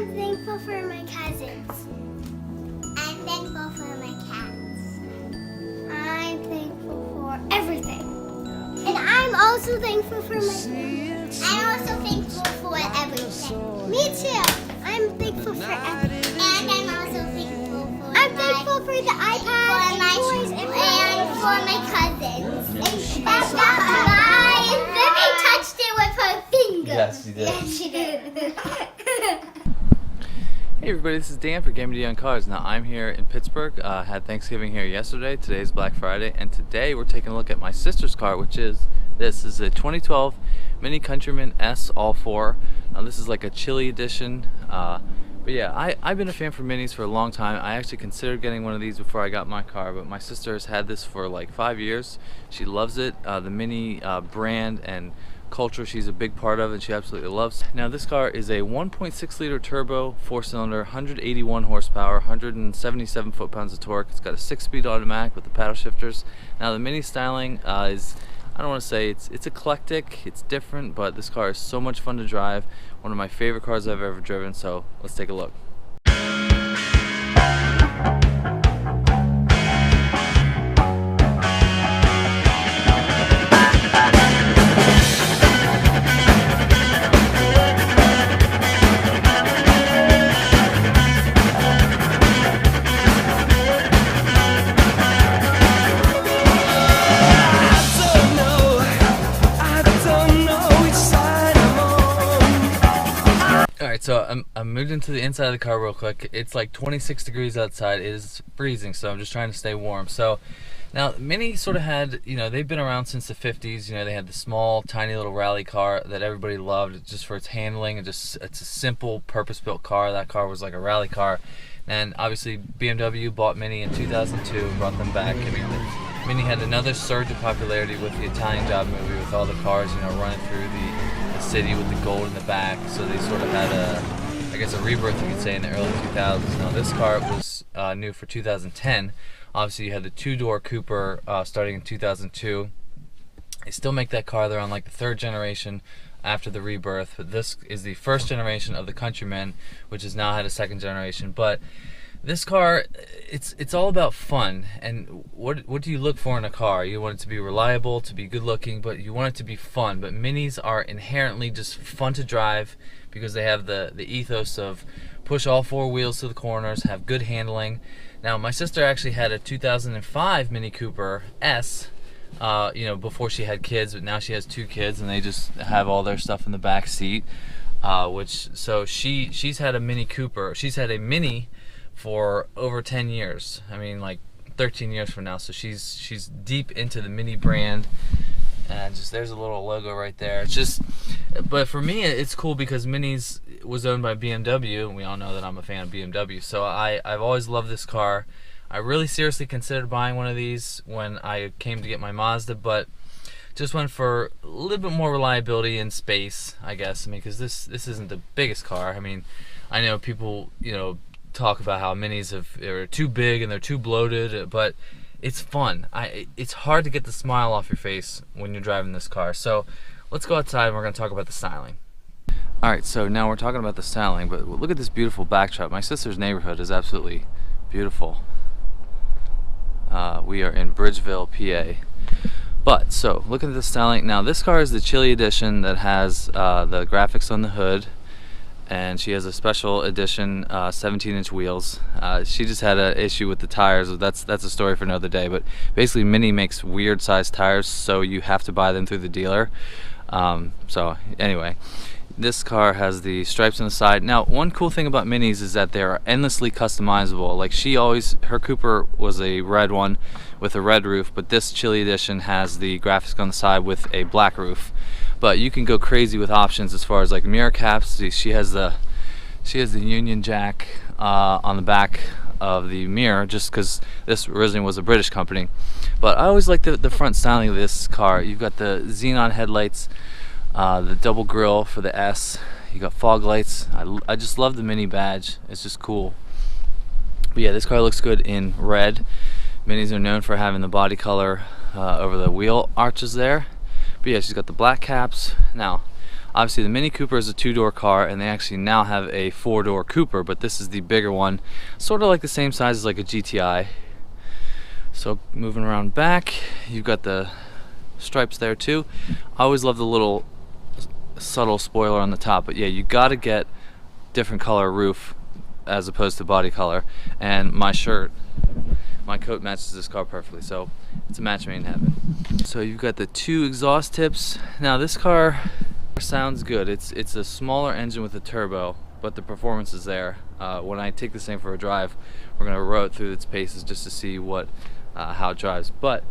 I'm thankful for my cousins. I'm thankful for my cats. I'm thankful for everything. And I'm also thankful for my... I'm also thankful for everything. Me too. I'm thankful for everything. And I'm also thankful for the iPad and toys and for my cousins. And Vivi touched it with her finger. Yes, she did. Yes, she did. Hey everybody, this is Dan for GemmyD on Cars. Now I'm here in Pittsburgh. Had Thanksgiving here yesterday. Today's Black Friday, and today we're taking a look at my sister's car, which is this is a 2012 Mini Countryman S all 4. Now this is like a chili edition. But yeah, I've been a fan for Minis for a long time. I actually considered getting one of these before I got my car, but my sister has had this for like 5 years. She loves it. The Mini brand and culture she's a big part of, and she absolutely loves. Now this car is a 1.6 liter turbo 4-cylinder, 181 horsepower, 177 foot-pounds of torque. It's got a 6-speed automatic with the paddle shifters. Now the Mini styling is, I don't want to say it's eclectic, it's different, but this car is so much fun to drive. One of my favorite cars I've ever driven, so let's take a look. Alright, so I moved into the inside of the car real quick. It's like 26 degrees outside. It is freezing, so I'm just trying to stay warm. So now Mini sort of had, you know, they've been around since the 50s. You know, they had the small, tiny little rally car that everybody loved just for its handling, and just it's a simple, purpose-built car. That car was like a rally car. And obviously BMW bought Mini in 2002 and brought them back. I mean, Mini had another surge of popularity with the Italian Job movie, with all the cars, you know, running through the city with the gold in the back. So they sort of had a, I guess, a rebirth, you could say, in the early 2000s. Now this car was new for 2010. Obviously you had the two-door Cooper starting in 2002. They still make that car. They're on like the 3rd generation after the rebirth, but this is the 1st generation of the Countryman, which has now had a 2nd generation. But this car, it's all about fun. And what do you look for in a car? You want it to be reliable, to be good looking, but you want it to be fun. But Minis are inherently just fun to drive because they have the ethos of push all 4 wheels to the corners, have good handling. Now my sister actually had a 2005 Mini Cooper S, you know, before she had kids, but now she has 2 kids and they just have all their stuff in the back seat. So she's had a Mini Cooper. She's had a Mini for over 10 years. I mean, like 13 years from now. So she's deep into the Mini brand, and just there's a little logo right there. It's just, but for me it's cool because Minis was owned by BMW, and we all know that I'm a fan of BMW. So I've always loved this car. I really seriously considered buying one of these when I came to get my Mazda, but just went for a little bit more reliability and space, I guess. I mean, because this isn't the biggest car. I mean, I know people, you know, talk about how Minis are too big and they're too bloated, but it's fun. It's hard to get the smile off your face when you're driving this car. So let's go outside and we're going to talk about the styling. Alright, so now we're talking about the styling, but look at this beautiful backdrop. My sister's neighborhood is absolutely beautiful. We are in Bridgeville, PA. But, so, look at the styling. Now, this car is the Chili Edition that has the graphics on the hood, and she has a special edition 17-inch wheels. She just had an issue with the tires. That's a story for another day. But basically, Mini makes weird sized tires, so you have to buy them through the dealer. So anyway, this car has the stripes on the side. Now, one cool thing about Minis is that they're endlessly customizable. Like her Cooper was a red one with a red roof, but this Chili Edition has the graphics on the side with a black roof. But you can go crazy with options as far as like mirror caps. She has the Union Jack on the back of the mirror, just because this originally was a British company. But I always like the front styling of this car. You've got the xenon headlights, the double grille for the S. You got fog lights. I just love the Mini badge. It's just cool. But yeah, this car looks good in red. Minis are known for having the body color over the wheel arches there. But yeah, she's got the black caps. Now, Obviously the Mini Cooper is a 2-door car, and they actually now have a 4-door Cooper, but this is the bigger one, sort of like the same size as like a GTI. So moving around back, you've got the stripes there too. I always love the little subtle spoiler on the top, but yeah, you gotta get different color roof as opposed to body color, and my coat matches this car perfectly, so it's a match made in heaven. So you've got the 2 exhaust tips. Now this car sounds good. It's a smaller engine with a turbo, but the performance is there. When I take this thing for a drive, we're gonna row it through its paces just to see how it drives. But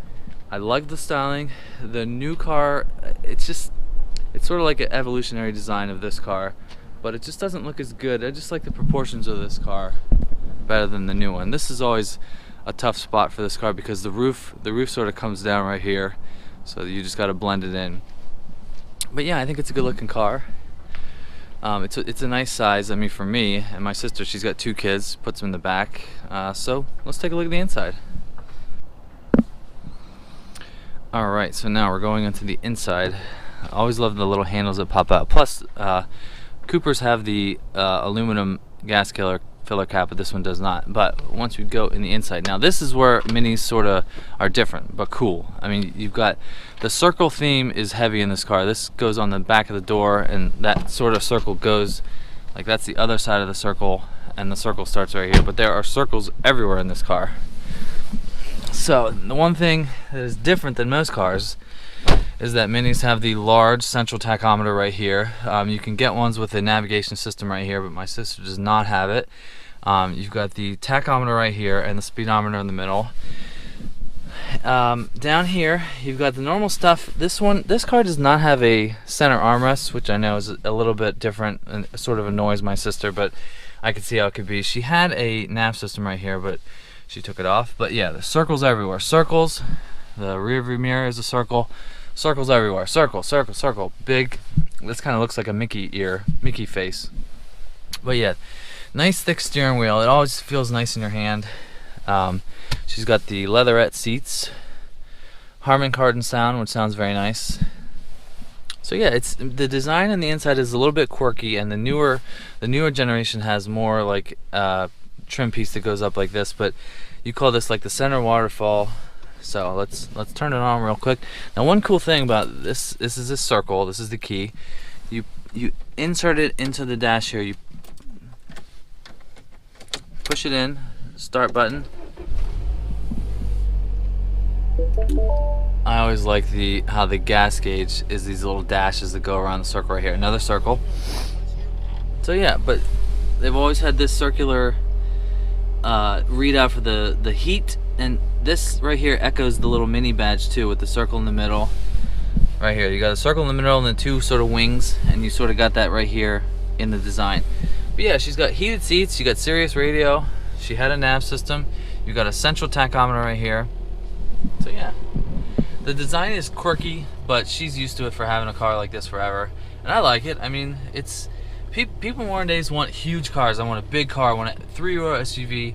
I like the styling. The new car, it's sort of like an evolutionary design of this car, but it just doesn't look as good. I just like the proportions of this car better than the new one. This is always a tough spot for this car because the roof sort of comes down right here, so you just got to blend it in. But yeah, I think it's a good looking car. It's a nice size. I mean, for me and my sister, she's got 2 kids, puts them in the back. So let's take a look at the inside. Alright, so now we're going into the inside. I always love the little handles that pop out. Plus, Coopers have the aluminum gas filler cap, but this one does not. But once we go in the inside, now this is where Minis sort of are different, but cool. I mean, you've got the circle theme is heavy in this car. This goes on the back of the door, and that sort of circle goes, like that's the other side of the circle, and the circle starts right here. But there are circles everywhere in this car. So the one thing that is different than most cars is that Minis have the large central tachometer right here. You can get ones with a navigation system right here, but my sister does not have it. You've got the tachometer right here and the speedometer in the middle. Down here you've got the normal stuff. This car does not have a center armrest, which I know is a little bit different and sort of annoys my sister, but I could see how it could be. She had a nav system right here, but she took it off. But yeah, the circles everywhere. Circles. The rear view mirror is a circle. Circles everywhere. Circle, circle, circle. Big. This kind of looks like a Mickey ear, Mickey face. But yeah, nice thick steering wheel. It always feels nice in your hand. She's got the leatherette seats. Harman Kardon sound, which sounds very nice. So yeah, it's the design on the inside is a little bit quirky, and the newer generation has more like trim piece that goes up like this, but you call this like the center waterfall. So let's turn it on real quick. Now one cool thing about this is this circle. This is the key. You insert it into the dash here. You push it in, start button. I always like how the gas gauge is these little dashes that go around the circle right here. Another circle. So yeah, but they've always had this circular readout for the heat, and this right here echoes the little Mini badge too, with the circle in the middle. Right here, you got a circle in the middle and then 2 sort of wings, and you sort of got that right here in the design. But yeah, she's got heated seats, you got Sirius radio, she had a nav system, you got a central tachometer right here. So yeah, the design is quirky, but she's used to it for having a car like this forever, and I like it. I mean, it's people nowadays want huge cars. I want a big car, I want a 3-row SUV.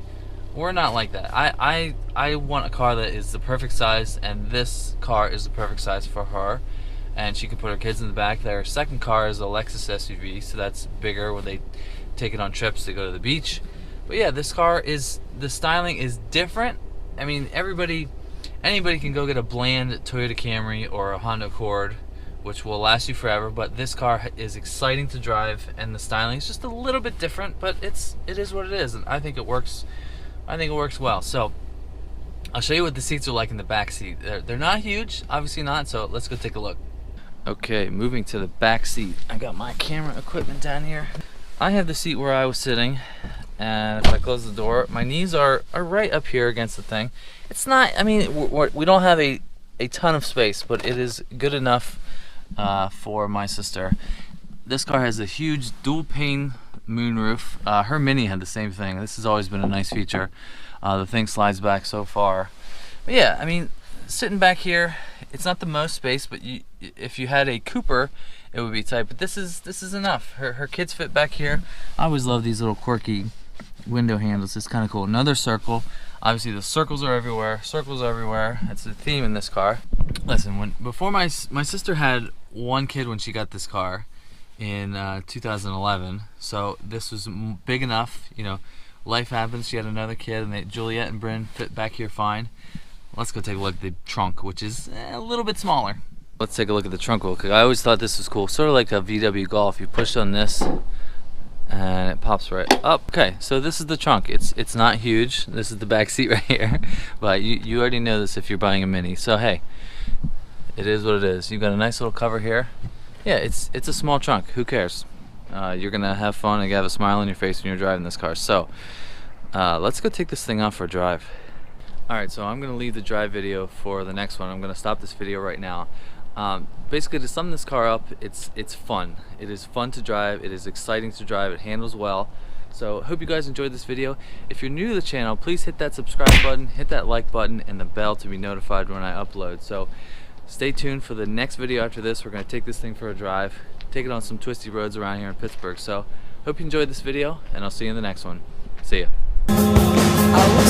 We're not like that. I want a car that is the perfect size, and this car is the perfect size for her, and she can put her kids in the back. Their second car is a Lexus SUV, so that's bigger when they take it on trips to go to the beach. But yeah, this car the styling is different. I mean, anybody can go get a bland Toyota Camry or a Honda Accord, which will last you forever, but this car is exciting to drive, and the styling is just a little bit different, but it is what it is, and I think it works. I think it works well. So I'll show you what the seats are like in the back seat. They're not huge, obviously not, so let's go take a look. Okay, moving to the back seat. I got my camera equipment down here. I have the seat where I was sitting, and if I close the door, my knees are right up here against the thing. It's not, I mean, we don't have a ton of space, but it is good enough for my sister. This car has a huge dual pane moonroof. Her Mini had the same thing. This has always been a nice feature. The thing slides back so far. But yeah, I mean, sitting back here, it's not the most space, but if you had a Cooper, it would be tight. But this is enough. Her kids fit back here. I always love these little quirky window handles. It's kind of cool. Another circle. Obviously the circles are everywhere. Circles are everywhere. That's the theme in this car. Listen, before my sister had one kid when she got this car, in 2011. So this was big enough, you know. Life happens. She had another kid, and Juliet and Bryn fit back here fine. Let's go take a look at the trunk, which is a little bit smaller. Let's take a look at the trunk real quick. I always thought this was cool, sort of like a VW Golf. You push on this, and it pops right up. Okay, so this is the trunk. It's not huge. This is the back seat right here, but you already know this if you're buying a Mini. So hey, it is what it is. You've got a nice little cover here. Yeah, it's a small trunk. Who cares? You're gonna have fun and have a smile on your face when you're driving this car. So let's go take this thing off for a drive. Alright, so I'm gonna leave the drive video for the next one. I'm gonna stop this video right now. Basically, to sum this car up, it's fun. It is fun to drive. It is exciting to drive. It handles well. So hope you guys enjoyed this video. If you're new to the channel, please hit that subscribe button, hit that like button, and the bell to be notified when I upload. So stay tuned for the next video after this. We're going to take this thing for a drive, take it on some twisty roads around here in Pittsburgh. So hope you enjoyed this video, and I'll see you in the next one. See ya.